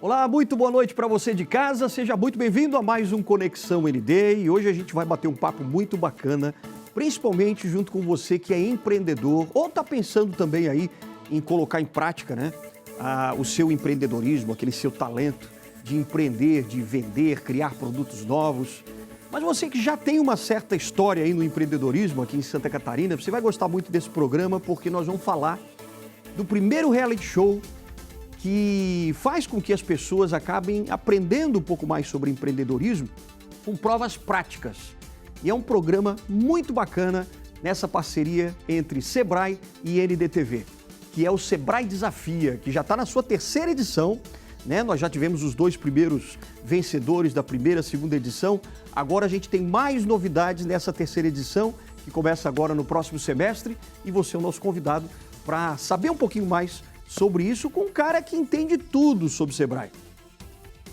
Olá, muito boa noite para você de casa, seja muito bem-vindo a mais um Conexão ND e hoje a gente vai bater um papo muito bacana, principalmente junto com você que é empreendedor ou está pensando também aí em colocar em prática, né, o seu empreendedorismo, aquele seu talento de empreender, de vender, criar produtos novos. Mas você que já tem uma certa história aí no empreendedorismo aqui em Santa Catarina, você vai gostar muito desse programa porque nós vamos falar do primeiro reality show que faz com que as pessoas acabem aprendendo um pouco mais sobre empreendedorismo com provas práticas. E é um programa muito bacana nessa parceria entre Sebrae e NDTV, que é o Sebrae Desafia, que já está na sua terceira edição, né? Nós já tivemos os dois primeiros vencedores da primeira e segunda edição. Agora a gente tem mais novidades nessa terceira edição, que começa agora no próximo semestre, e você é o nosso convidado para saber um pouquinho mais sobre isso com um cara que entende tudo sobre o Sebrae.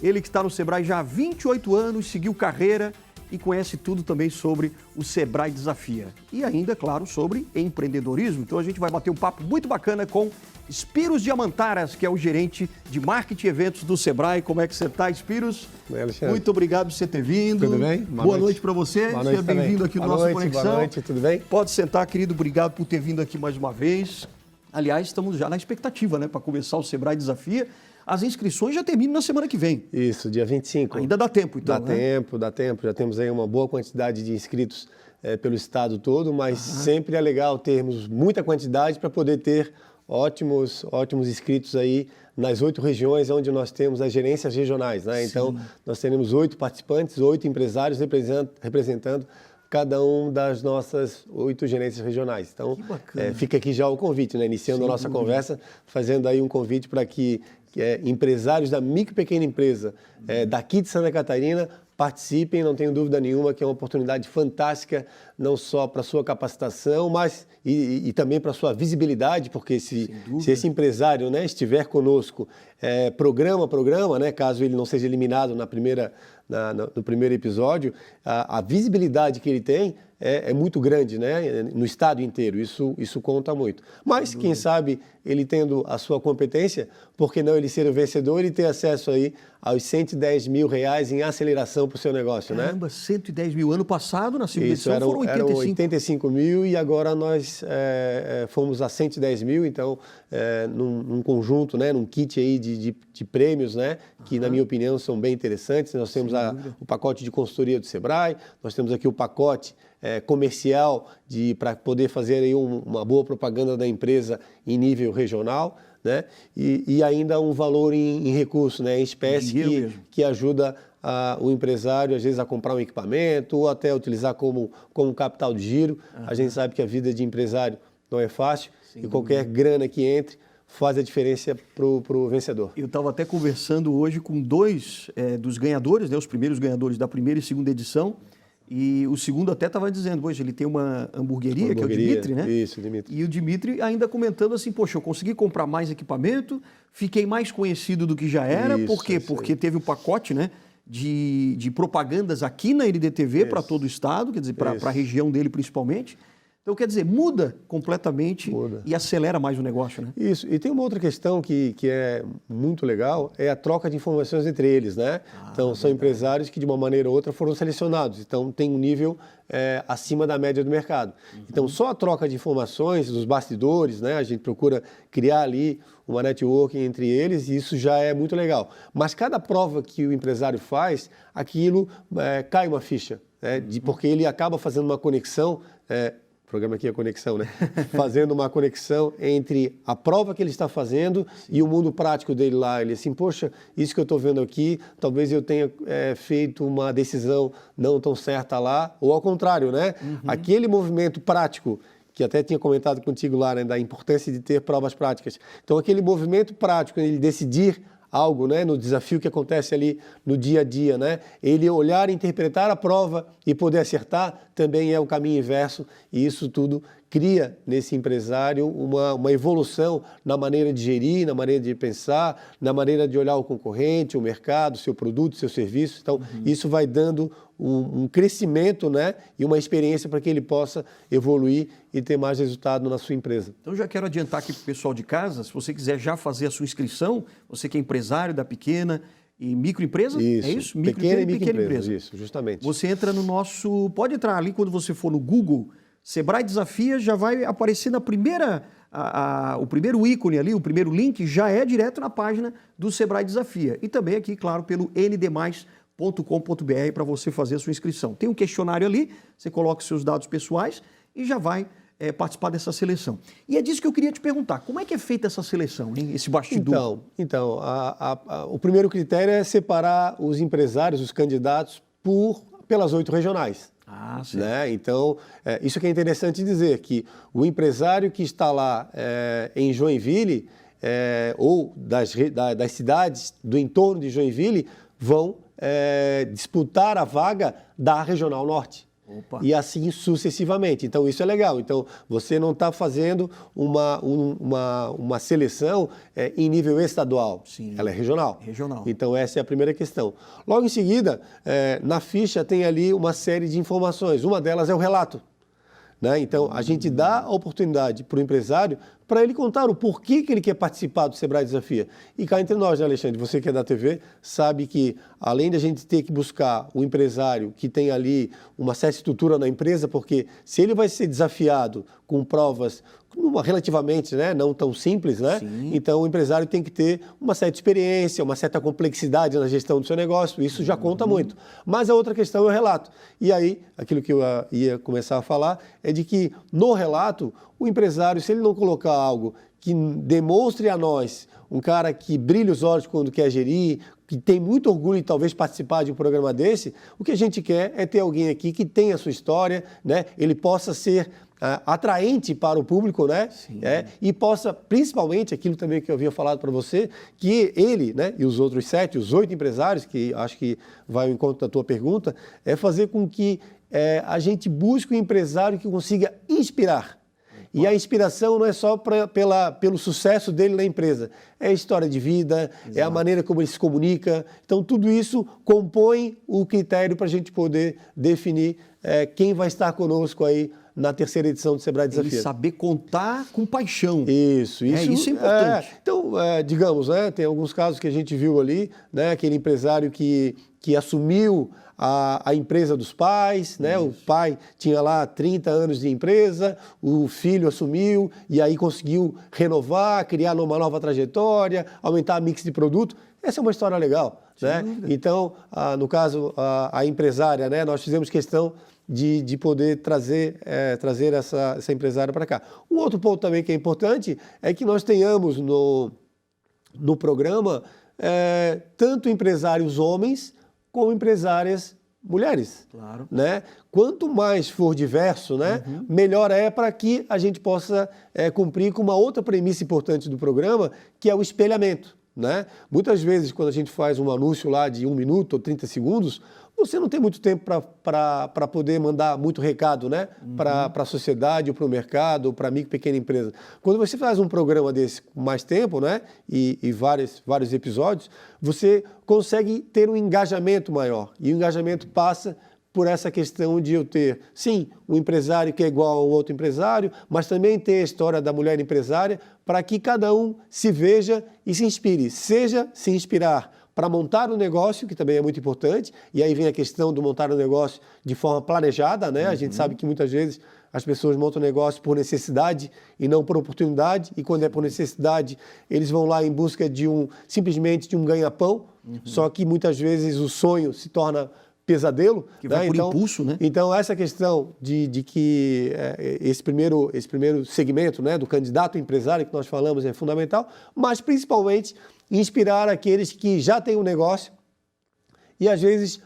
Ele que está no Sebrae já há 28 anos, seguiu carreira e conhece tudo também sobre o Sebrae Desafia. E ainda, claro, sobre empreendedorismo. Então a gente vai bater um papo muito bacana com Spiros Diamantaras, que é o gerente de marketing e eventos do Sebrae. Como é que você está, Spiros? Bem, Alexandre. Muito obrigado por você ter vindo. Tudo bem? Boa noite para você. Seja bem-vindo aqui no nosso Conexão. Boa noite, tudo bem? Pode sentar, querido. Obrigado por ter vindo aqui mais uma vez. Aliás, estamos já na expectativa, né, para começar o Sebrae Desafia. As inscrições já terminam na semana que vem. Isso, dia 25. Ainda dá tempo, então, Dá tempo. Já temos aí uma boa quantidade de inscritos pelo estado todo, mas sempre é legal termos muita quantidade para poder ter ótimos inscritos aí nas 8 regiões onde nós temos as gerências regionais, né? Então, nós teremos 8 participantes, 8 empresários representando cada um das nossas 8 gerências regionais. Então, fica aqui já o convite, né? Iniciando a nossa conversa, fazendo aí um convite para que empresários da micro e pequena empresa daqui de Santa Catarina participem, não tenho dúvida nenhuma que é uma oportunidade fantástica, não só para a sua capacitação, mas e também para a sua visibilidade, porque se esse empresário, né, estiver conosco programa, né, caso ele não seja eliminado no primeiro episódio, a visibilidade que ele tem é muito grande, né, no estado inteiro, isso conta muito. Mas, quem sabe, ele tendo a sua competência, por que não ele ser o vencedor e ter acesso aí aos R$110 mil em aceleração para o seu negócio, né? Caramba, 110 mil. Ano passado, na segunda edição, foram 85. Eram 85 mil e agora nós fomos a 110 mil, então, num conjunto, né, num kit aí de prêmios, né, que, na minha opinião, são bem interessantes. Nós temos o pacote de consultoria do Sebrae, nós temos aqui o pacote comercial para poder fazer aí uma boa propaganda da empresa em nível regional, né? E ainda um valor em recurso, né, em espécie, que ajuda o empresário, às vezes, a comprar um equipamento ou até utilizar como capital de giro. A gente sabe que a vida de empresário não é fácil e qualquer grana que entre faz a diferença para o vencedor. Eu estava até conversando hoje com 2 dos ganhadores, né, os primeiros ganhadores da primeira e segunda edição, e o segundo até estava dizendo, hoje ele tem uma hamburgueria, que é o Dimitri, né? Isso, Dimitri. E o Dimitri ainda comentando assim, poxa, eu consegui comprar mais equipamento, fiquei mais conhecido do que já era, por quê? Porque teve o pacote, né, de propagandas aqui na NDTV para todo o estado, quer dizer, para a região dele principalmente. Então, quer dizer, muda completamente e acelera mais o negócio, né? Isso. E tem uma outra questão que é muito legal, é a troca de informações entre eles, né? Então, são empresários que, de uma maneira ou outra, foram selecionados. Então, tem um nível acima da média do mercado. Então, só a troca de informações dos bastidores, né? A gente procura criar ali uma networking entre eles e isso já é muito legal. Mas cada prova que o empresário faz, aquilo cai uma ficha, né? Porque ele acaba fazendo uma conexão... O programa aqui é conexão, né? Fazendo uma conexão entre a prova que ele está fazendo e o mundo prático dele lá. Ele assim, poxa, isso que eu estou vendo aqui, talvez eu tenha feito uma decisão não tão certa lá, ou ao contrário, né? Aquele movimento prático, que até tinha comentado contigo lá, né, da importância de ter provas práticas. Então, aquele movimento prático, ele decidir algo, né, no desafio que acontece ali no dia a dia, né? Ele olhar, interpretar a prova e poder acertar também é o caminho inverso e isso tudo cria nesse empresário uma evolução na maneira de gerir, na maneira de pensar, na maneira de olhar o concorrente, o mercado, o seu produto, o seu serviço. Então, isso vai dando um crescimento, né, e uma experiência para que ele possa evoluir e ter mais resultado na sua empresa. Então, já quero adiantar aqui para o pessoal de casa, se você quiser já fazer a sua inscrição, você que é empresário da pequena e microempresa, Isso, é isso? Pequena e microempresa, isso, justamente. Você entra no nosso... Pode entrar ali quando você for no Google, Sebrae Desafia, já vai aparecer na primeira... o primeiro ícone ali, o primeiro link, já é direto na página do Sebrae Desafia. E também aqui, claro, pelo ndmais.com.br para você fazer a sua inscrição. Tem um questionário ali, você coloca os seus dados pessoais e já vai participar dessa seleção. E é disso que eu queria te perguntar, como é que é feita essa seleção, hein? Esse bastidor? Então o primeiro critério é separar os empresários, os candidatos, pelas 8 regionais. Ah, sim. Né? Então, isso que é interessante dizer, que o empresário que está lá em Joinville, ou das cidades do entorno de Joinville, vão disputar a vaga da Regional Norte. Opa. E assim sucessivamente. Então, isso é legal. Então, você não está fazendo uma seleção em nível estadual. Sim. Ela é regional. Regional. Então, essa é a primeira questão. Logo em seguida, na ficha tem ali uma série de informações. Uma delas é o relato. Né? Então, a gente dá a oportunidade para o empresário para ele contar o porquê que ele quer participar do Sebrae Desafia. E cá entre nós, né, Alexandre? Você que é da TV, sabe que além de a gente ter que buscar o empresário que tem ali uma certa estrutura na empresa, porque se ele vai ser desafiado com provas relativamente, né, não tão simples, né? Sim. Então o empresário tem que ter uma certa experiência, uma certa complexidade na gestão do seu negócio, isso já conta muito. Mas a outra questão é o relato. E aí, aquilo que eu ia começar a falar é de que no relato, o empresário, se ele não colocar algo que demonstre a nós um cara que brilha os olhos quando quer gerir, que tem muito orgulho de talvez participar de um programa desse, o que a gente quer é ter alguém aqui que tenha a sua história, né? Ele possa ser atraente para o público, né? E possa, principalmente, aquilo também que eu havia falado para você, que ele, né, e os outros 7, os 8 empresários, que acho que vai ao encontro da tua pergunta, é fazer com que a gente busque um empresário que consiga inspirar. E a inspiração não é só pelo sucesso dele na empresa, é a história de vida, exato, é a maneira como ele se comunica. Então, tudo isso compõe o critério para a gente poder definir quem vai estar conosco aí na terceira edição do Sebrae Desafia. Ele saber contar com paixão. Isso é importante. Então, digamos, né, tem alguns casos que a gente viu ali, né, aquele empresário que assumiu a empresa dos pais, né? O pai tinha lá 30 anos de empresa, o filho assumiu e aí conseguiu renovar, criar uma nova trajetória, aumentar a mix de produto. Essa é uma história legal, né? Então, no caso, a empresária, né? Nós fizemos questão de poder trazer essa empresária para cá. Um outro ponto também que é importante é que nós tenhamos no programa tanto empresários homens como empresárias mulheres. Claro. Né? Quanto mais for diverso, né, melhor é para que a gente possa cumprir com uma outra premissa importante do programa, que é o espelhamento. Né? Muitas vezes, quando a gente faz um anúncio lá de 1 minuto ou 30 segundos, você não tem muito tempo para poder mandar muito recado, né? Para a sociedade, ou para o mercado, ou para a micro e pequena empresa. Quando você faz um programa desse com mais tempo, né? E vários episódios, você consegue ter um engajamento maior. E o engajamento passa por essa questão de eu ter, sim, um empresário que é igual ao outro empresário, mas também ter a história da mulher empresária, para que cada um se veja e se inspire. Seja se inspirar para montar um negócio, que também é muito importante, e aí vem a questão do montar um negócio de forma planejada, né? A gente sabe que muitas vezes as pessoas montam negócio por necessidade e não por oportunidade, e quando é por necessidade, eles vão lá em busca simplesmente de um ganha-pão, só que muitas vezes o sonho se torna pesadelo. Que vai por impulso, né? Então, essa questão de que esse primeiro segmento, né, do candidato empresário que nós falamos é fundamental, mas principalmente inspirar aqueles que já têm um negócio e às vezes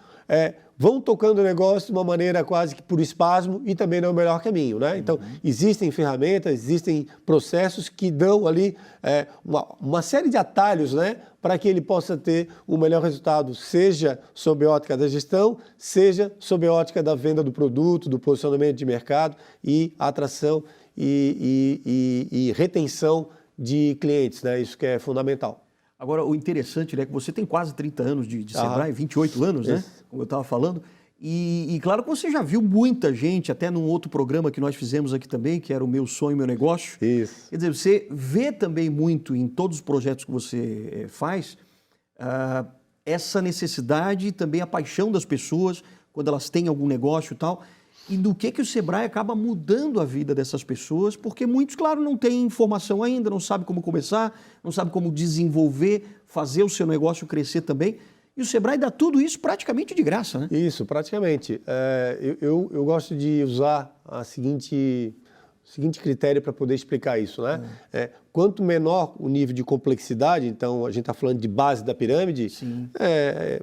vão tocando o negócio de uma maneira quase que por espasmo e também não é o melhor caminho, né? Então, existem ferramentas, existem processos que dão ali uma série de atalhos, né? Para que ele possa ter o melhor resultado, seja sob a ótica da gestão, seja sob a ótica da venda do produto, do posicionamento de mercado e atração e retenção de clientes, né? Isso que é fundamental. Agora, o interessante, né, é que você tem quase 30 anos de Sebrae, 28 anos, né, como eu estava falando, e claro que você já viu muita gente, até num outro programa que nós fizemos aqui também, que era o Meu Sonho, Meu Negócio. Isso. Quer dizer, você vê também muito em todos os projetos que você faz, essa necessidade e também a paixão das pessoas, quando elas têm algum negócio e tal, e do que o Sebrae acaba mudando a vida dessas pessoas, porque muitos, claro, não têm informação ainda, não sabem como começar, não sabem como desenvolver, fazer o seu negócio crescer também. E o Sebrae dá tudo isso praticamente de graça, né? Isso, praticamente. Eu gosto de usar o seguinte critério para poder explicar isso, né? Quanto menor o nível de complexidade, então a gente está falando de base da pirâmide,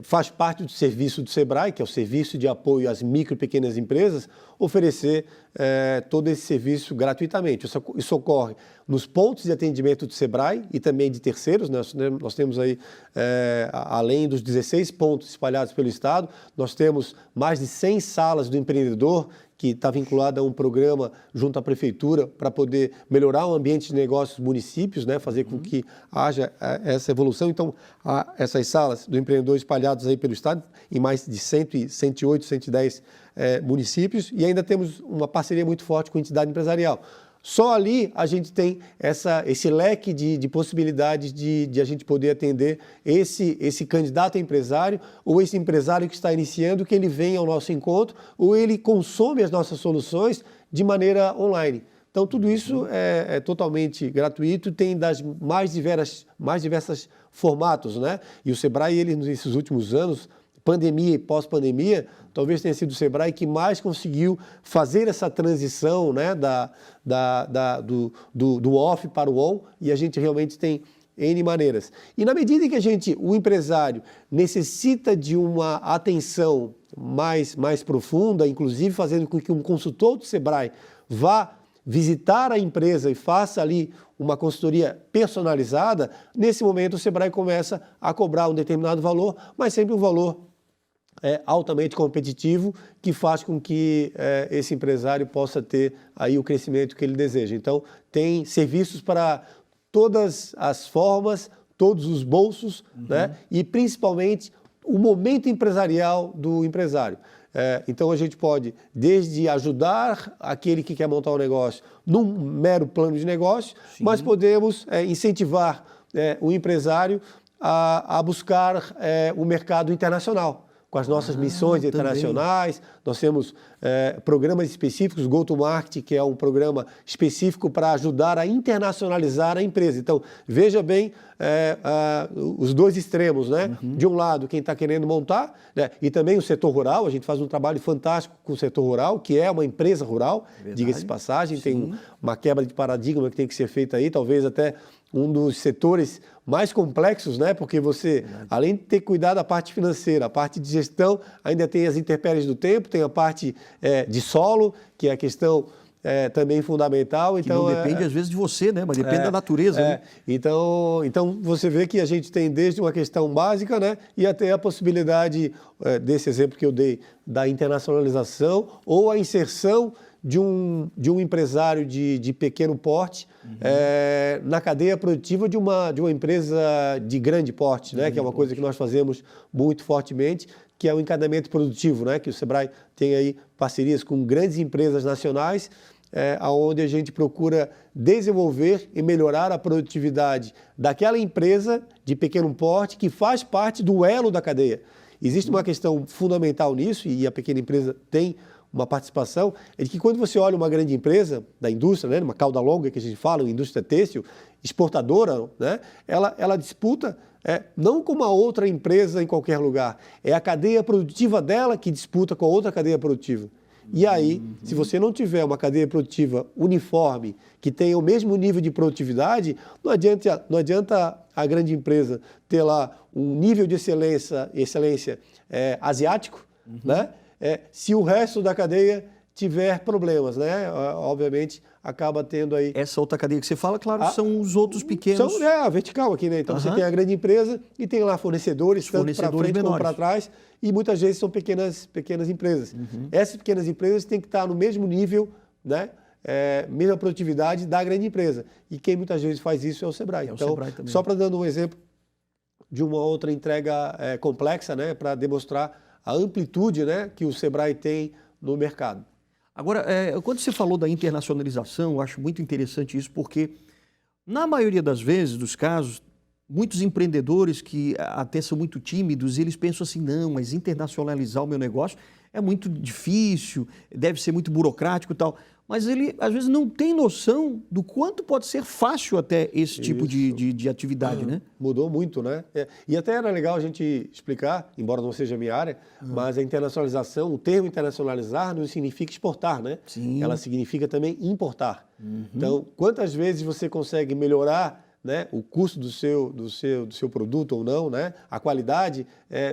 faz parte do serviço do Sebrae, que é o serviço de apoio às micro e pequenas empresas, oferecer todo esse serviço gratuitamente. Isso ocorre nos pontos de atendimento do Sebrae e também de terceiros. Nós temos aí, além dos 16 pontos espalhados pelo Estado, nós temos mais de 100 salas do empreendedor, que está vinculada a um programa junto à Prefeitura para poder melhorar o ambiente de negócios dos municípios, né, fazer com que haja essa evolução. Então, há essas salas do empreendedor espalhadas aí pelo Estado, em mais de 108, 110 municípios, e ainda temos uma parceria muito forte com a entidade empresarial. Só ali a gente tem esse leque de possibilidades de a gente poder atender esse candidato a empresário ou esse empresário que está iniciando, que ele venha ao nosso encontro ou ele consome as nossas soluções de maneira online. Então, tudo isso é totalmente gratuito, tem das mais diversas formatos, né? E o Sebrae, ele, nesses últimos anos, pandemia e pós-pandemia, talvez tenha sido o Sebrae que mais conseguiu fazer essa transição, né, do off para o on, e a gente realmente tem N maneiras. E na medida em que o empresário necessita de uma atenção mais profunda, inclusive fazendo com que um consultor do Sebrae vá visitar a empresa e faça ali uma consultoria personalizada, nesse momento o Sebrae começa a cobrar um determinado valor, mas sempre um valor altamente competitivo, que faz com que esse empresário possa ter aí o crescimento que ele deseja. Então, tem serviços para todas as formas, todos os bolsos, né? E principalmente o momento empresarial do empresário. Então, a gente pode, desde ajudar aquele que quer montar um negócio num mero plano de negócio, mas podemos incentivar o empresário a buscar o mercado internacional, com as nossas missões internacionais. Também. Nós temos programas específicos, Go-to-Market, que é um programa específico para ajudar a internacionalizar a empresa. Então, veja bem os dois extremos, né? De um lado, quem está querendo montar, né? E também o setor rural. A gente faz um trabalho fantástico com o setor rural, que é uma empresa rural, diga-se de passagem. Sim. Tem uma quebra de paradigma que tem que ser feita aí, talvez até um dos setores mais complexos, né? Porque você, além de ter que cuidar da parte financeira, a parte de gestão, ainda tem as intempéries do tempo, tem a parte de solo, que é a questão também fundamental. Que então, não depende, às vezes, de você, né? Mas depende da natureza. Né? Então, você vê que a gente tem desde uma questão básica, né? E até a possibilidade, desse exemplo que eu dei, da internacionalização ou a inserção de um empresário de pequeno porte na cadeia produtiva de uma empresa de grande porte, né? Que é uma coisa que nós fazemos muito fortemente, que é o encadeamento produtivo, né? Que o Sebrae tem aí parcerias com grandes empresas nacionais, onde a gente procura desenvolver e melhorar a produtividade daquela empresa de pequeno porte que faz parte do elo da cadeia. Existe uma questão fundamental nisso, e a pequena empresa tem uma participação, é de que quando você olha uma grande empresa da indústria, né, uma cauda longa que a gente fala, uma indústria têxtil, exportadora, né, ela disputa não com uma outra empresa em qualquer lugar, é a cadeia produtiva dela que disputa com a outra cadeia produtiva. E aí, se você não tiver uma cadeia produtiva uniforme, que tenha o mesmo nível de produtividade, não adianta a grande empresa ter lá um nível de excelência asiático, né? Se o resto da cadeia tiver problemas, né? Obviamente acaba tendo aí... Essa outra cadeia que você fala, claro, são os outros pequenos... São a vertical aqui, né? Então você tem a grande empresa e tem lá fornecedores, tanto para frente como para trás, e muitas vezes são pequenas empresas. Essas pequenas empresas têm que estar no mesmo nível, né? Mesma produtividade da grande empresa. E quem muitas vezes faz isso é o Sebrae. O então, Sebrae também. só para dando um exemplo de uma outra entrega complexa, né? Para demonstrar a amplitude, né? Que o Sebrae tem no mercado. Agora, quando você falou da internacionalização, eu acho muito interessante isso, porque na maioria das vezes, dos casos, muitos empreendedores que até são muito tímidos, eles pensam assim, não, mas internacionalizar o meu negócio é muito difícil, deve ser muito burocrático e tal. Mas ele, às vezes, não tem noção do quanto pode ser fácil até esse tipo de atividade, né? Mudou muito, né? E até era legal a gente explicar, embora não seja a minha área, mas a internacionalização, o termo internacionalizar não significa exportar, né? Sim. Ela significa também importar. Então, quantas vezes você consegue melhorar, né, o custo do seu produto ou não, né, a qualidade,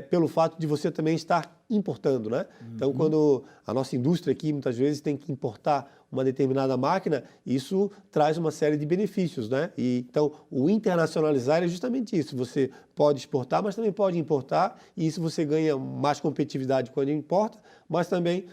pelo fato de você também estar importando, né? Então, quando a nossa indústria aqui muitas vezes tem que importar uma determinada máquina, isso traz uma série de benefícios, né? Então, o internacionalizar é justamente isso. Você pode exportar, mas também pode importar, e isso você ganha mais competitividade quando importa, mas também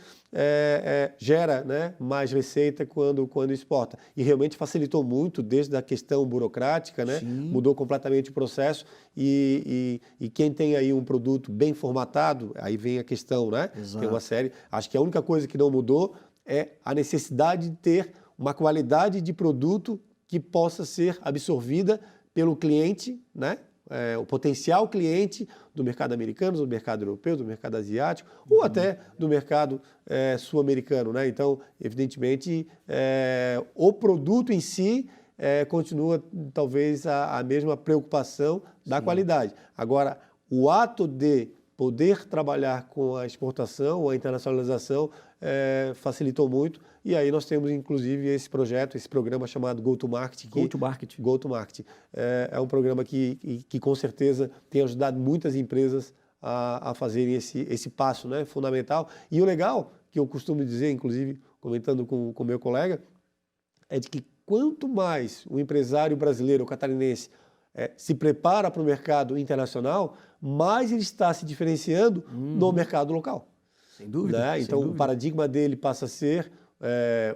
gera, né, mais receita quando exporta. E realmente facilitou muito desde a questão burocrática, né? Mudou completamente o processo e quem tem aí um produto bem formatado, aí vem a questão, né? Exato. Tem uma série. Acho que a única coisa que não mudou é a necessidade de ter uma qualidade de produto que possa ser absorvida pelo cliente, né? O potencial cliente do mercado americano, do mercado europeu, do mercado asiático ou até do mercado sul-americano, né? Então, evidentemente, o produto em si continua talvez a mesma preocupação da qualidade. Agora, o ato de poder trabalhar com a exportação ou a internacionalização facilitou muito. E aí nós temos, inclusive, esse programa chamado Go-to-Market. Go-to-Market. É um programa que com certeza tem ajudado muitas empresas a fazerem esse passo, né, fundamental. E o legal, que eu costumo dizer, inclusive, comentando com o meu colega, é de que quanto mais o empresário brasileiro ou catarinense se prepara para o mercado internacional, mais ele está se diferenciando no mercado local. Sem dúvida. Né? Sem então, dúvida. o paradigma dele passa a ser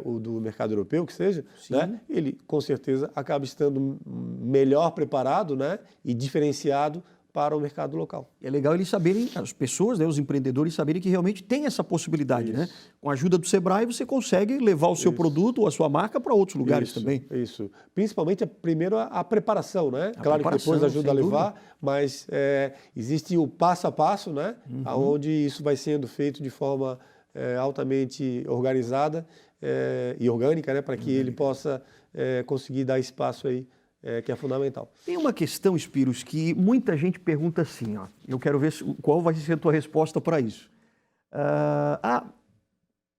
o do mercado europeu, que seja, né? Ele, com certeza, acaba estando melhor preparado, né, e diferenciado para o mercado local. É legal eles saberem, as pessoas, né, os empreendedores saberem que realmente tem essa possibilidade, né? Com a ajuda do Sebrae você consegue levar o seu produto ou a sua marca para outros lugares também. Isso. Principalmente, primeiro, a preparação, né? Claro que depois ajuda a levar, mas existe o passo a passo, né? Onde isso vai sendo feito de forma altamente organizada e orgânica, né? Para que ele possa conseguir dar espaço aí, que é fundamental. Tem uma questão, Spyros, que muita gente pergunta assim, ó, eu quero ver qual vai ser a tua resposta para isso.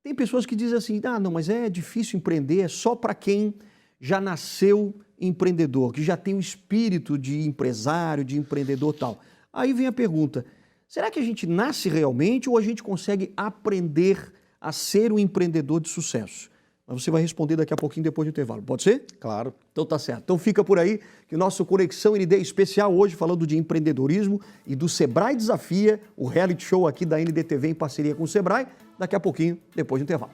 Tem pessoas que dizem assim, não, mas é difícil empreender, é só para quem já nasceu empreendedor, que já tem o espírito de empresário, de empreendedor e tal. Aí vem a pergunta, será que a gente nasce realmente ou a gente consegue aprender a ser um empreendedor de sucesso? Mas você vai responder daqui a pouquinho depois do intervalo, pode ser? Claro. Então tá certo. Então fica por aí que o nosso Conexão ND especial hoje falando de empreendedorismo e do Sebrae Desafia, o reality show aqui da NDTV em parceria com o Sebrae, daqui a pouquinho depois do intervalo.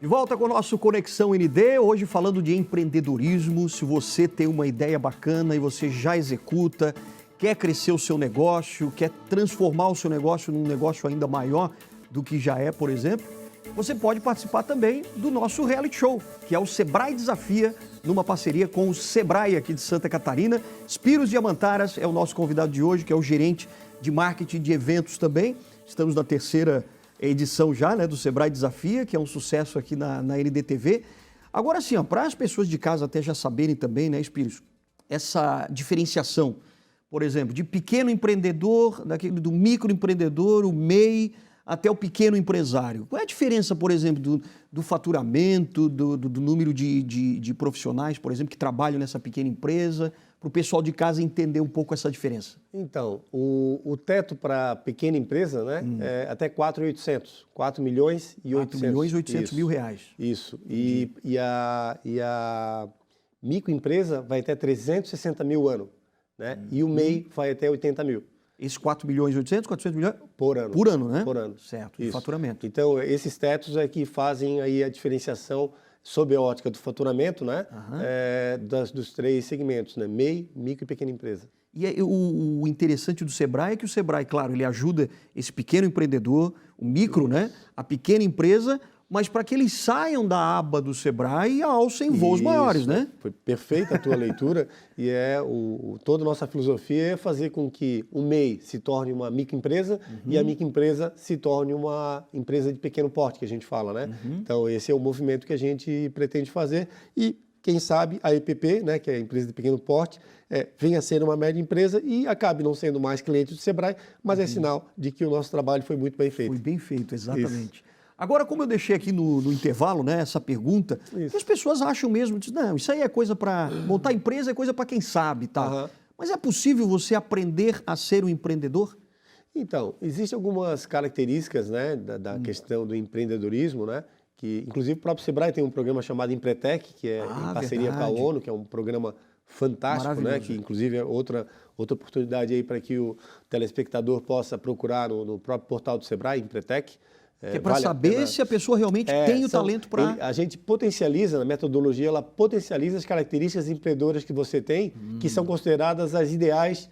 De volta com o nosso Conexão ND, hoje falando de empreendedorismo. Se você tem uma ideia bacana e você já executa, quer crescer o seu negócio, quer transformar o seu negócio num negócio ainda maior do que já é, por exemplo, você pode participar também do nosso reality show, que é o Sebrae Desafia, numa parceria com o Sebrae aqui de Santa Catarina. Spyros Diamantaras é o nosso convidado de hoje, que é o gerente de marketing de eventos também. Estamos na terceira edição já, né, do Sebrae Desafia, que é um sucesso aqui na NDTV. Agora, assim, para as pessoas de casa até já saberem também, né, Espíritos, essa diferenciação, por exemplo, de pequeno empreendedor, do microempreendedor, o MEI, até o pequeno empresário. Qual é a diferença, por exemplo, do faturamento, do número de profissionais, por exemplo, que trabalham nessa pequena empresa, para o pessoal de casa entender um pouco essa diferença? Então, o teto para pequena empresa, né, é até 4.800, 4 milhões e 800. 4 milhões e 800 mil reais. Isso. E a microempresa vai até 360 mil ano, né? E o MEI vai até 80 mil. Esses 4 milhões e 800, 400 milhões? Por ano. Por ano, né? Por ano. Certo, de Isso. faturamento. Então, esses tetos é que fazem aí a diferenciação sob a ótica do faturamento, né? Dos 3 segmentos, né? MEI, micro e pequena empresa. E o interessante do Sebrae é que o Sebrae, claro, ele ajuda esse pequeno empreendedor, o micro, né? A pequena empresa, mas para que eles saiam da aba do Sebrae e alcem voos maiores, né? Foi perfeita a tua leitura e toda a nossa filosofia é fazer com que o MEI se torne uma microempresa e a microempresa se torne uma empresa de pequeno porte, que a gente fala, né? Então, esse é o movimento que a gente pretende fazer e, quem sabe, a EPP, né, que é a empresa de pequeno porte, venha a ser uma média empresa e acabe não sendo mais cliente do Sebrae, mas é sinal de que o nosso trabalho foi muito bem feito. Foi bem feito, exatamente. Isso. Agora, como eu deixei aqui no intervalo, né, essa pergunta, que as pessoas acham mesmo, não, isso aí é coisa para montar empresa, é coisa para quem sabe, tá? Mas é possível você aprender a ser um empreendedor? Então, existem algumas características, né, da questão do empreendedorismo, né, que inclusive o próprio Sebrae tem um programa chamado Empretec, que é em parceria com a ONU, que é um programa fantástico, né, que inclusive é outra oportunidade aí para que o telespectador possa procurar no próprio portal do Sebrae, Empretec. Que é para saber se a pessoa realmente tem o talento para... A gente potencializa, na metodologia, ela potencializa as características empreendedoras que você tem, que são consideradas as ideais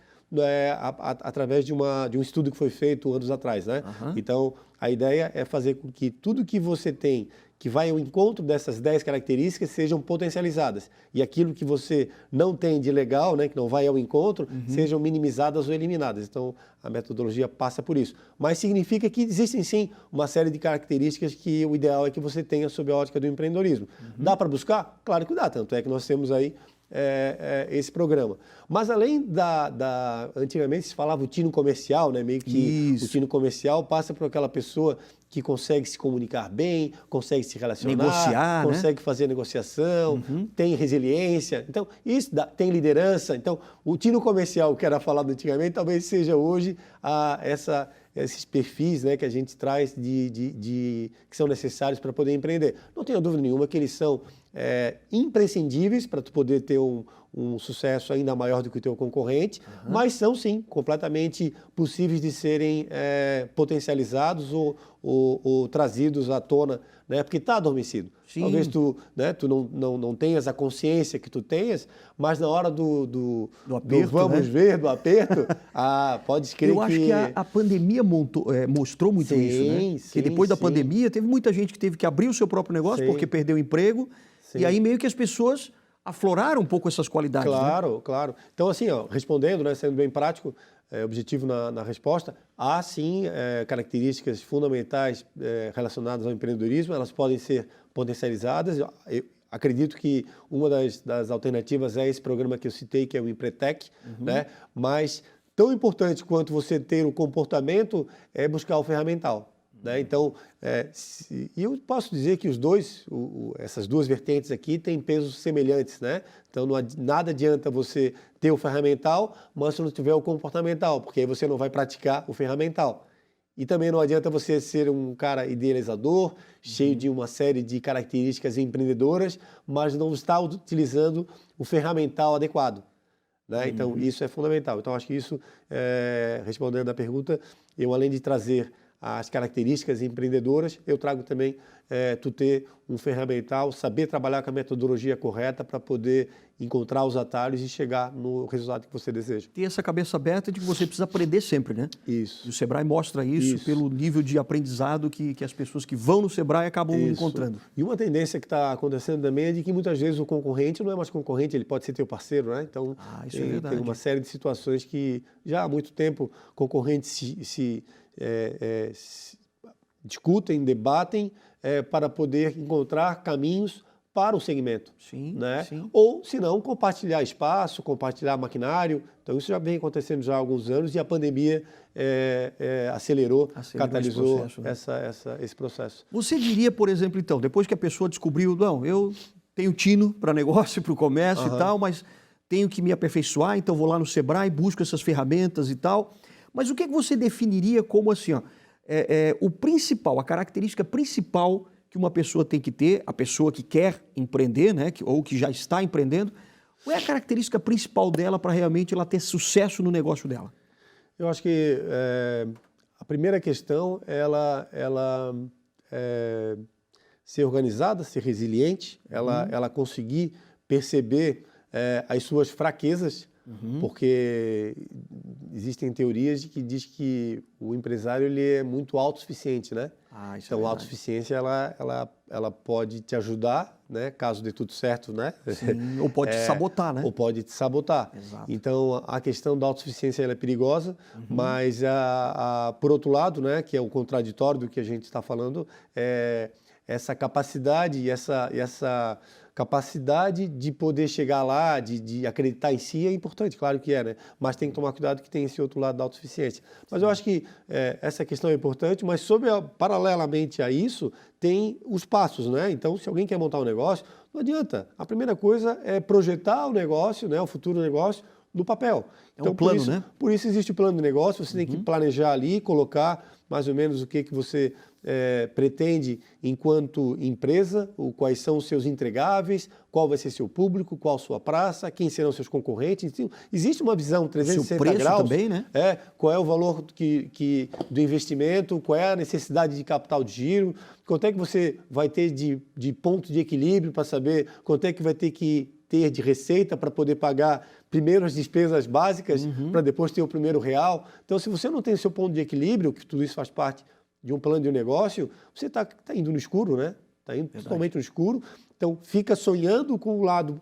através de um estudo que foi feito anos atrás, né? Então, a ideia é fazer com que tudo que você tem, que vai ao encontro dessas 10 características, sejam potencializadas. E aquilo que você não tem de legal, né, que não vai ao encontro, sejam minimizadas ou eliminadas. Então, a metodologia passa por isso. Mas significa que existem, sim, uma série de características que o ideal é que você tenha sob a ótica do empreendedorismo. Dá para buscar? Claro que dá, tanto é que nós temos aí esse programa. Mas além antigamente se falava o tino comercial, né? Meio que o tino comercial passa por aquela pessoa que consegue se comunicar bem, consegue se relacionar, negociar, consegue fazer negociação, tem resiliência, então isso tem liderança. Então o tino comercial que era falado antigamente talvez seja hoje esses perfis, né, que a gente traz que são necessários para poder empreender. Não tenho dúvida nenhuma que eles são imprescindíveis para tu poder ter um sucesso ainda maior do que o teu concorrente, mas são sim completamente possíveis de serem potencializados ou trazidos à tona, né, porque está adormecido. Sim. Talvez tu não tenhas a consciência que tu tenhas, mas na hora do aperto, vamos ver, do aperto, pode crer que... Eu acho que a pandemia mostrou muito isso, né? Porque depois da pandemia teve muita gente que teve que abrir o seu próprio negócio porque perdeu o emprego, e aí meio que as pessoas afloraram um pouco essas qualidades. Claro, né? Claro. Então, assim, respondendo, né, sendo bem prático, objetivo na resposta, há sim características fundamentais relacionadas ao empreendedorismo, elas podem ser potencializadas. Eu acredito que uma das alternativas é esse programa que eu citei, que é o Empretec, né? Mas tão importante quanto você ter o comportamento é buscar o ferramental. Né? Então, eu posso dizer que essas duas vertentes aqui têm pesos semelhantes, né? Então, nada adianta você ter o ferramental, mas se não tiver o comportamental, porque aí você não vai praticar o ferramental. E também não adianta você ser um cara idealizador, cheio de uma série de características empreendedoras, mas não está utilizando o ferramental adequado. Né? Então, isso é fundamental. Então, acho que isso, respondendo à pergunta, eu além de trazer as características empreendedoras, eu trago também tu ter um ferramental, saber trabalhar com a metodologia correta para poder encontrar os atalhos e chegar no resultado que você deseja. Ter essa cabeça aberta de que você precisa aprender sempre, né? Isso. E o Sebrae mostra isso pelo nível de aprendizado que as pessoas que vão no Sebrae acabam encontrando. E uma tendência que está acontecendo também é de que muitas vezes o concorrente não é mais concorrente, ele pode ser teu parceiro, né? Então, isso é verdade. Tem uma série de situações que já há muito tempo concorrentes discutem, debatem para poder encontrar caminhos para o segmento. Sim, né? sim. Ou, se não, compartilhar espaço, compartilhar maquinário. Então, isso já vem acontecendo já há alguns anos e a pandemia acelerou, catalisou esse processo, né? esse processo. Você diria, por exemplo, então, depois que a pessoa descobriu, não, eu tenho tino para negócio, para o comércio e tal, mas tenho que me aperfeiçoar, então vou lá no Sebrae, busco essas ferramentas e tal. Mas o que você definiria como assim, ó, o principal, a característica principal que uma pessoa tem que ter, a pessoa que quer empreender, né, ou que já está empreendendo, qual é a característica principal dela para realmente ela ter sucesso no negócio dela? Eu acho que a primeira questão é ela ser organizada, ser resiliente, ela conseguir perceber as suas fraquezas, porque existem teorias que diz que o empresário ele é muito autossuficiente, né? Então, a autossuficiência ela pode te ajudar, né? Caso dê tudo certo, né? Sim, ou pode te sabotar, né? Ou pode te sabotar. Exato. Então, a questão da autossuficiência ela é perigosa, mas, por outro lado, né, que é o contraditório do que a gente está falando, essa capacidade e essa capacidade de poder chegar lá, de acreditar em si é importante, claro que né? Mas tem que tomar cuidado que tem esse outro lado da autossuficiência. Mas eu acho que essa questão é importante, mas paralelamente a isso, tem os passos, né? Então, se alguém quer montar um negócio, não adianta. A primeira coisa é projetar o negócio, né? O futuro negócio, no papel. Então, um plano, né? Por isso existe o plano de negócio, você tem que planejar ali, colocar mais ou menos o que você pretende enquanto empresa, quais são os seus entregáveis, qual vai ser seu público, qual sua praça, quem serão seus concorrentes. Então, existe uma visão 360 preço graus. também, né? Qual é o valor do investimento, qual é a necessidade de capital de giro, quanto é que você vai ter de ponto de equilíbrio para saber quanto é que vai ter que ter de receita para poder pagar primeiro as despesas básicas, para depois ter o primeiro real. Então, se você não tem o seu ponto de equilíbrio, que tudo isso faz parte de um plano de um negócio, você está indo no escuro, né? Está indo totalmente no escuro. Então, fica sonhando com o lado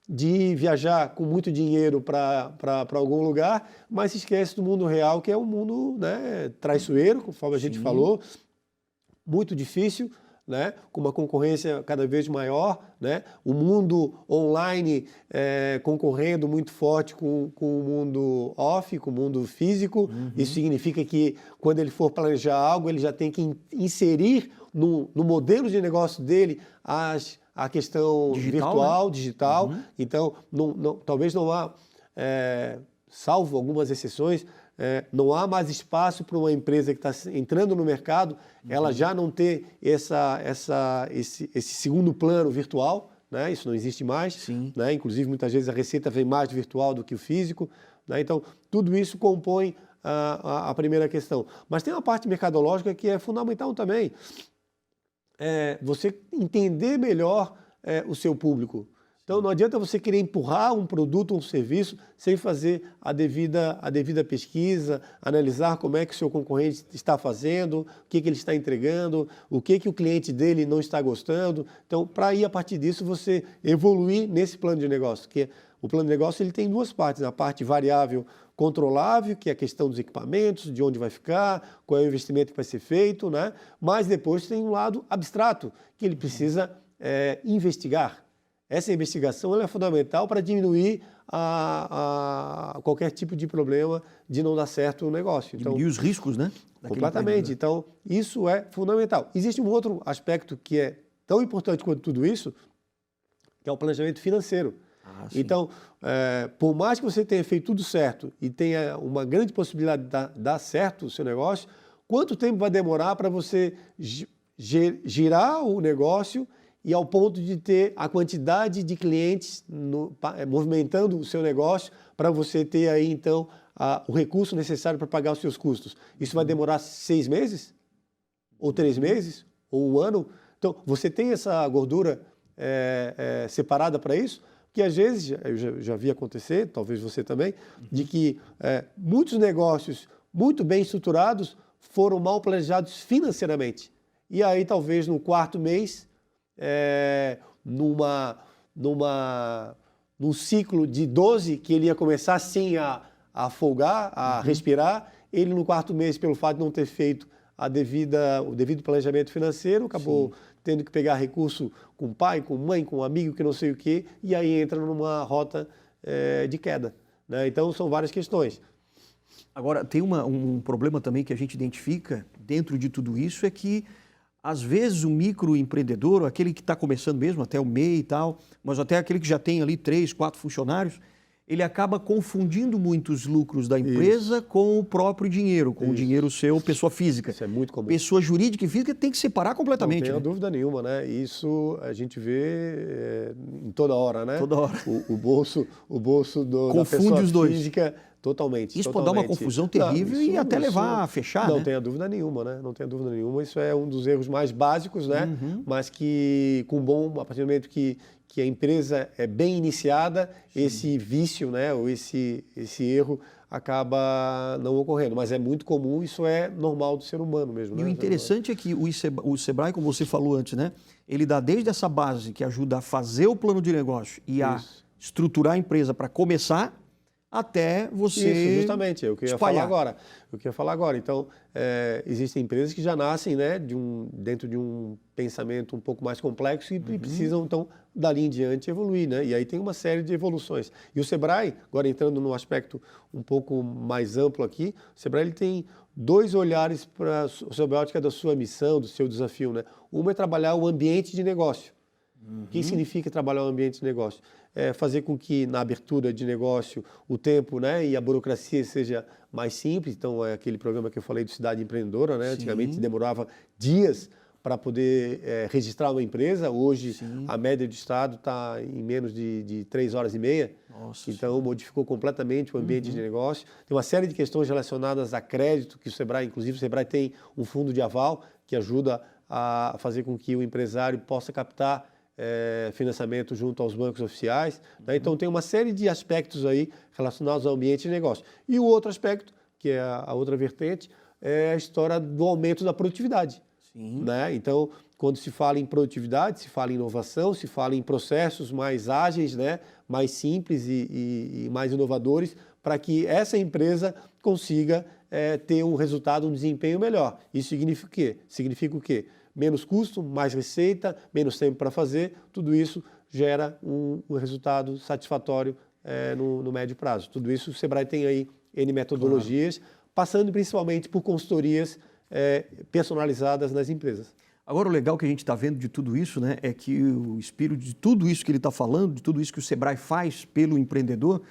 de viajar com muito dinheiro para algum lugar, mas se esquece do mundo real, que é um mundo, né, traiçoeiro, conforme a gente falou, muito difícil, né, com uma concorrência cada vez maior, né, o mundo online concorrendo muito forte com o mundo off, com o mundo físico. Isso significa que quando ele for planejar algo, ele já tem que inserir no modelo de negócio dele a questão virtual, né? Digital. Então, talvez não há, salvo algumas exceções, não há mais espaço para uma empresa que está entrando no mercado, ela já não ter esse segundo plano virtual, né? Isso não existe mais. Né? Inclusive, muitas vezes a receita vem mais do virtual do que o físico. Né? Então, tudo isso compõe a primeira questão. Mas tem uma parte mercadológica que é fundamental também. Você entender melhor o seu público. Então, não adianta você querer empurrar um produto ou um serviço sem fazer a devida pesquisa, analisar como é que o seu concorrente está fazendo, o que ele está entregando, o que o cliente dele não está gostando. Então, para ir a partir disso, você evoluir nesse plano de negócio, que o plano de negócio ele tem duas partes, a parte variável controlável, que é a questão dos equipamentos, de onde vai ficar, qual é o investimento que vai ser feito, né? Mas depois tem um lado abstrato, que ele precisa investigar. Essa investigação ela é fundamental para diminuir qualquer tipo de problema de não dar certo o negócio. Então, diminuir os riscos, né? Completamente. Então, isso é fundamental. Existe um outro aspecto que é tão importante quanto tudo isso, que é o planejamento financeiro. Então, por mais que você tenha feito tudo certo e tenha uma grande possibilidade de dar certo o seu negócio, quanto tempo vai demorar para você girar o negócio e ao ponto de ter a quantidade de clientes movimentando o seu negócio para você ter aí, então, o recurso necessário para pagar os seus custos? Isso vai demorar 6 meses? Ou 3 meses? Ou 1 ano? Então, você tem essa gordura separada para isso? Porque às vezes, eu já vi acontecer, talvez você também, de que muitos negócios muito bem estruturados foram mal planejados financeiramente. E aí, talvez, no 4º mês, num ciclo de 12, que ele ia começar assim a folgar, a respirar, ele no 4º mês, pelo fato de não ter feito o devido planejamento financeiro, acabou tendo que pegar recurso com pai, com mãe, com amigo, que não sei o quê, e aí entra numa rota de queda, né? Então, são várias questões. Agora, tem um problema também que a gente identifica dentro de tudo isso, é que, às vezes, o microempreendedor, aquele que está começando mesmo, até o MEI e tal, mas até aquele que já tem ali 3, 4 funcionários, ele acaba confundindo muito os lucros da empresa com o próprio dinheiro, com o dinheiro seu, pessoa física. Isso é muito comum. Pessoa jurídica e física tem que separar completamente. Não tenho dúvida nenhuma, né? Isso a gente vê em toda hora, né? Toda hora. O bolso da Confunde pessoa os dois. física totalmente. Isso pode dar uma confusão terrível e até levar a fechar, Não né? tenha dúvida nenhuma, né? Não tenha dúvida nenhuma. Isso é um dos erros mais básicos, né? Mas que, a partir do momento que a empresa é bem iniciada, esse vício, né? Ou esse erro acaba não ocorrendo. Mas é muito comum, isso é normal do ser humano mesmo. E né? o interessante é que o Sebrae, como você falou antes, né? Ele dá desde essa base que ajuda a fazer o plano de negócio e a estruturar a empresa para começar, até você Isso, justamente, é o que eu ia espalhar. falar agora. Então, existem empresas que já nascem, né, dentro de um pensamento um pouco mais complexo e precisam, então, dali em diante evoluir, né? E aí tem uma série de evoluções. E o Sebrae, agora entrando num aspecto um pouco mais amplo aqui, o Sebrae ele tem 2 olhares sob a ótica da sua missão, do seu desafio, né? Uma é trabalhar o ambiente de negócio. O que significa trabalhar o ambiente de negócio? É fazer com que na abertura de negócio o tempo, né, e a burocracia seja mais simples. Então, é aquele programa que eu falei do Cidade Empreendedora, né? Antigamente demorava dias para poder registrar uma empresa. Hoje, a média do Estado está em menos de 3 horas e meia. Nossa, então, modificou completamente o ambiente de negócio. Tem uma série de questões relacionadas a crédito, que o Sebrae, inclusive, o Sebrae tem um fundo de aval que ajuda a fazer com que o empresário possa captar financiamento junto aos bancos oficiais, né? Então tem uma série de aspectos aí relacionados ao ambiente de negócio. E o outro aspecto, que é a outra vertente, é a história do aumento da produtividade. Né? Então, quando se fala em produtividade, se fala em inovação, se fala em processos mais ágeis, né? Mais simples e mais inovadores, para que essa empresa consiga ter um resultado, um desempenho melhor. Isso significa o quê? Significa o quê? Menos custo, mais receita, menos tempo para fazer, tudo isso gera um resultado satisfatório no médio prazo. Tudo isso o Sebrae tem aí N metodologias, passando principalmente por consultorias personalizadas nas empresas. Agora, o legal que a gente está vendo de tudo isso, né, é que o espírito de tudo isso que ele está falando, de tudo isso que o Sebrae faz pelo empreendedor,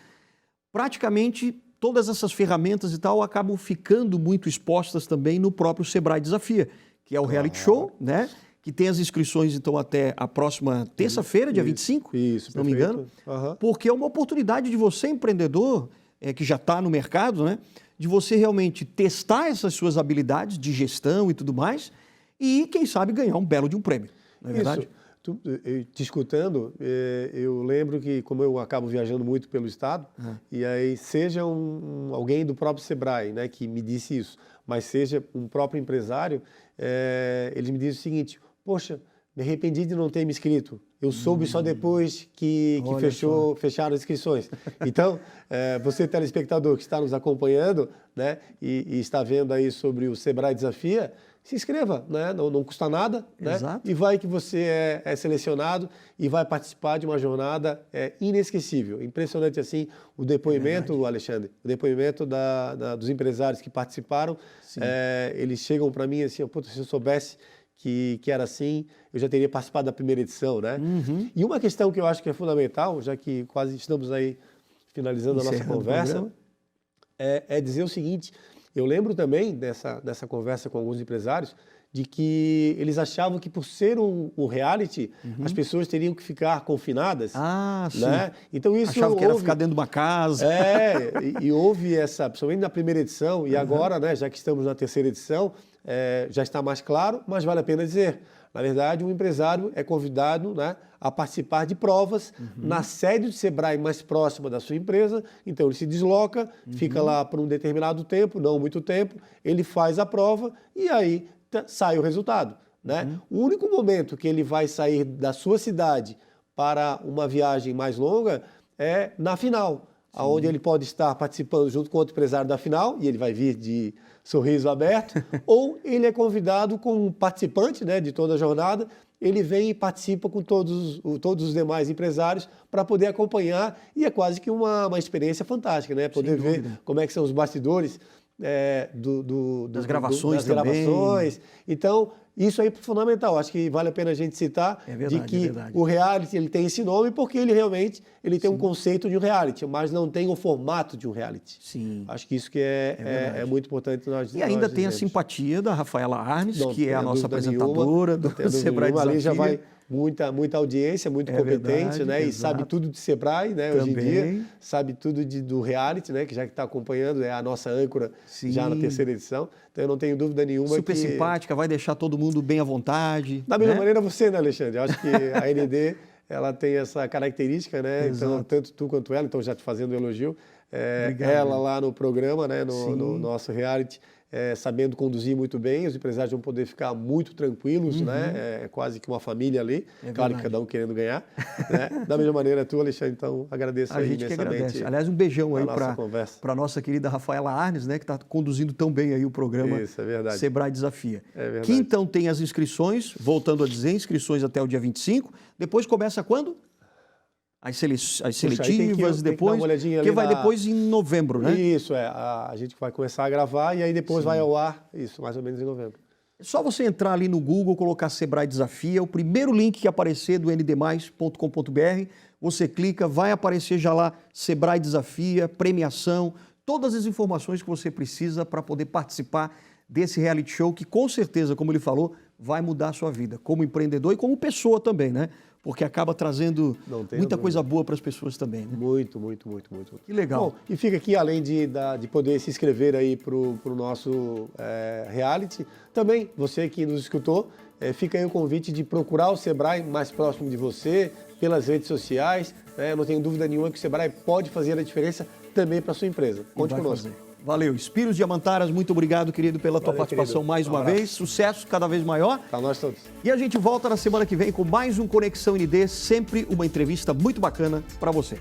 praticamente todas essas ferramentas e tal acabam ficando muito expostas também no próprio Sebrae Desafia, que é o reality show, né? Que tem as inscrições, então, até a próxima terça-feira, dia 25, se não me engano, porque é uma oportunidade de você, empreendedor, que já está no mercado, né? De você realmente testar essas suas habilidades de gestão e tudo mais e, quem sabe, ganhar um belo de um prêmio, não é verdade? Te escutando, eu lembro que, como eu acabo viajando muito pelo estado, e aí seja alguém do próprio Sebrae, né, que me disse isso, mas seja um próprio empresário, eles me dizem o seguinte: poxa, me arrependi de não ter me inscrito. Eu soube só depois que fecharam as inscrições. Então, você, telespectador que está nos acompanhando, né, e está vendo aí sobre o Sebrae Desafia, se inscreva, né? Não custa nada, né? E vai que você é selecionado e vai participar de uma jornada inesquecível. Impressionante assim o depoimento, Alexandre, o depoimento dos empresários que participaram. Eles chegam para mim assim: se eu soubesse que era assim, eu já teria participado da primeira edição, né? E uma questão que eu acho que é fundamental, já que quase estamos aí finalizando a nossa conversa, é dizer o seguinte: eu lembro também dessa conversa com alguns empresários de que eles achavam que por ser um reality, as pessoas teriam que ficar confinadas. Né? Então isso achavam que era ficar dentro de uma casa. E houve essa, principalmente na primeira edição, e agora, né, já que estamos na terceira edição, já está mais claro, mas vale a pena dizer. Na verdade, o empresário é convidado, né, a participar de provas na sede do Sebrae mais próxima da sua empresa. Então, ele se desloca, fica lá por um determinado tempo, não muito tempo, ele faz a prova e aí sai o resultado, né? O único momento que ele vai sair da sua cidade para uma viagem mais longa é na final. onde ele pode estar participando junto com outro empresário da final, e ele vai vir de sorriso aberto, ou ele é convidado como participante, né, de toda a jornada, ele vem e participa com todos os demais empresários para poder acompanhar, e é quase que uma experiência fantástica, né? Poder ver como é que são os bastidores das gravações também. Então, isso aí é fundamental. Acho que vale a pena a gente citar de que o reality ele tem esse nome porque ele realmente tem um conceito de um reality, mas não tem o formato de um reality. Sim. Acho que isso que é muito importante nós E ainda tem a simpatia da Rafaela Arnes, que é a nossa apresentadora do Sebrae Desafio. Ali já vai muita audiência, muito competente, né? E sabe tudo de Sebrae, né? Hoje em dia, sabe tudo do reality, né? Que já que está acompanhando, é a nossa âncora já na terceira edição. Então eu não tenho dúvida nenhuma Super simpática, vai deixar todo mundo bem à vontade. Da mesma maneira você, né, Alexandre? Eu acho que a ND, ela tem essa característica, né? Então, tanto tu quanto ela, então já te fazendo um elogio, ela lá no programa, né? No nosso reality, sabendo conduzir muito bem, os empresários vão poder ficar muito tranquilos, né? É quase que uma família ali, claro que cada um querendo ganhar, né? Da mesma maneira tu, Alexandre, então agradeço aí imensamente. A gente que agradece. Aliás, um beijão aí para a nossa querida Rafaela Arnes, né? Que está conduzindo tão bem aí o programa Sebrae Desafia. Que então tem as inscrições, voltando a dizer, inscrições até o dia 25, depois começa quando? As seletivas, depois, que vai depois em novembro, né? Isso, a gente vai começar a gravar e aí depois vai ao ar, isso, mais ou menos em novembro. É só você entrar ali no Google, colocar Sebrae Desafia, o primeiro link que aparecer do ndmais.com.br, você clica, vai aparecer já lá Sebrae Desafia, premiação, todas as informações que você precisa para poder participar desse reality show que com certeza, como ele falou, vai mudar a sua vida, como empreendedor e como pessoa também, né? Porque acaba trazendo muita coisa boa para as pessoas também. Né? Muito. Que legal. Bom, e fica aqui, além de poder se inscrever aí para o nosso reality, também, você que nos escutou, fica aí o convite de procurar o Sebrae mais próximo de você, pelas redes sociais. Eu não tenho dúvida nenhuma que o Sebrae pode fazer a diferença também para a sua empresa. Conte conosco. Valeu. Spiros Diamantaras, muito obrigado, querido, pela tua participação mais uma vez. Sucesso cada vez maior. Para nós todos. E a gente volta na semana que vem com mais um Conexão ND, sempre uma entrevista muito bacana para você.